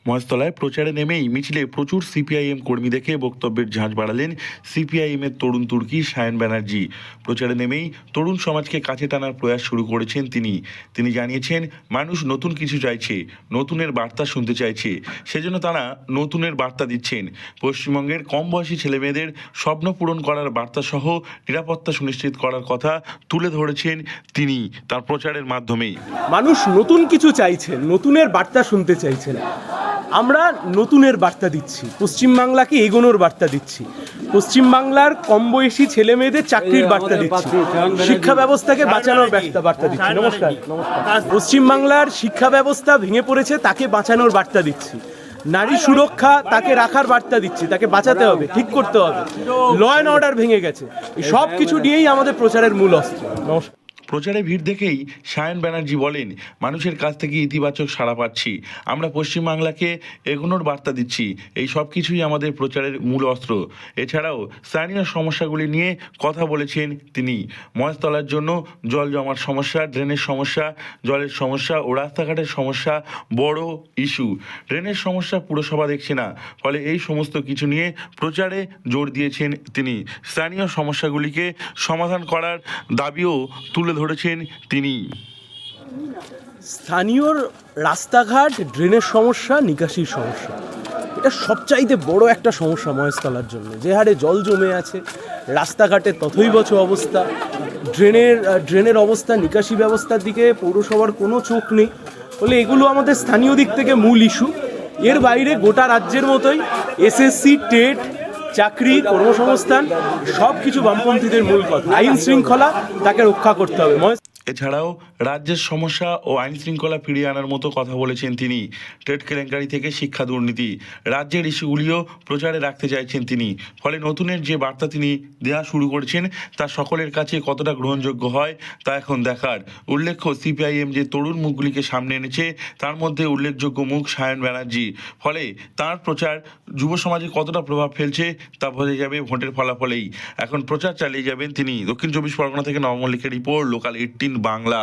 মহেশতলায় প্রচারে নেমেই মিছিলে প্রচুর সিপিআইএম কর্মী দেখে বক্তব্যের ঝাঁঝ বাড়ালেন সিপিআইএমের তরুণ তুর্কি সায়ন ব্যানার্জি। প্রচারে নেমেই তরুণ সমাজকে কাছে টানার প্রয়াস শুরু করেছেন তিনি জানিয়েছেন, মানুষ নতুন কিছু চাইছে, নতুনের বার্তা শুনতে চাইছে, সেজন্য তারা নতুনের বার্তা দিচ্ছেন। পশ্চিমবঙ্গের কম বয়সী ছেলেমেয়েদের স্বপ্ন পূরণ করার বার্তা সহ নিরাপত্তা সুনিশ্চিত করার কথা তুলে ধরেছেন তিনি তার প্রচারের মাধ্যমে। মানুষ নতুন কিছু চাইছেন, নতুনের বার্তা শুনতে চাইছেন। আমরা নতুনের বার্তা দিচ্ছি, পশ্চিমবাংলাকে এগোনোর বার্তা দিচ্ছি, পশ্চিমবাংলার কম বয়সী ছেলে মেয়েদের চাকরির বার্তা দিচ্ছি, শিক্ষা ব্যবস্থাকে বাঁচানোর বার্তা দিচ্ছি। নমস্কার। পশ্চিমবাংলার শিক্ষা ব্যবস্থা ভেঙে পড়েছে, তাকে বাঁচানোর বার্তা দিচ্ছি। নারী সুরক্ষা, তাকে রাখার বার্তা দিচ্ছি, তাকে বাঁচাতে হবে, ঠিক করতে হবে। ল অ্যান্ড অর্ডার ভেঙে গেছে, এই সব কিছু নিয়েই আমাদের প্রচারের মূল অস্ত্র। নমস্কার। প্রচারে ভিড় দেখেই সায়ন ব্যানার্জি বলেন, মানুষের কাছ থেকে ইতিবাচক সাড়া পাচ্ছি, আমরা পশ্চিমবাংলাকে এগোনোর বার্তা দিচ্ছি, এই সব কিছুই আমাদের প্রচারের মূল অস্ত্র। এছাড়াও স্থানীয় সমস্যাগুলি নিয়ে কথা বলেছেন তিনি। মহেশতলার জন্য জল জমার সমস্যা, ড্রেনের সমস্যা, জলের সমস্যা ও রাস্তাঘাটের সমস্যা বড় ইস্যু। ড্রেনের সমস্যা পুরসভা দেখছে না, ফলে এই সমস্ত কিছু নিয়ে প্রচারে জোর দিয়েছেন তিনি। স্থানীয় সমস্যাগুলিকে সমাধান করার দাবিও তুলে ধরেছেন তিনি। স্থানীয় রাস্তাঘাট, ড্রেনের সমস্যা, নিকাশির সমস্যা, এটা সবচাইতে বড় একটা সমস্যা মহেশতলার জন্য। যে হারে জল জমে আছে, রাস্তাঘাটে তথৈবচ অবস্থা, ড্রেনের অবস্থা, নিকাশি ব্যবস্থার দিকে পৌরসভার কোনো চোখ নেই। ফলে এগুলো আমাদের স্থানীয় দিক থেকে মূল ইস্যু। এর বাইরে গোটা রাজ্যের মতোই এসএসসি, টেট, চাকরি, কর্মসংস্থান সব কিছু বামপন্থীদের মূল কথা। আইন শৃঙ্খলা, তাকে রক্ষা করতে হবে। এছাড়াও রাজ্যের সমস্যা ও আইন শৃঙ্খলা ফিরিয়ে আনার মতো কথা বলেছেন তিনি। টেট কেলেঙ্কারি থেকে শিক্ষা দুর্নীতি, রাজ্যের ইস্যুগুলিও প্রচারে রাখতে চাইছেন তিনি। ফলে নতুনের যে বার্তা তিনি দেওয়া শুরু করেছেন তা সকলের কাছে কতটা গ্রহণযোগ্য হয় তা এখন দেখার। উল্লেখ্য, সিপিআইএম যে তরুণ মুখগুলিকে সামনে এনেছে তার মধ্যে উল্লেখযোগ্য মুখ সায়ন ব্যানার্জি। ফলে তার প্রচার যুব সমাজে কতটা প্রভাব ফেলছে তা বোঝা যাবে ভোটের ফলাফলেই। এখন প্রচার চালিয়ে যাবেন তিনি। দক্ষিণ 24 পরগনা থেকে নব মল্লিকের রিপোর্ট, লোকাল 18 বাংলা।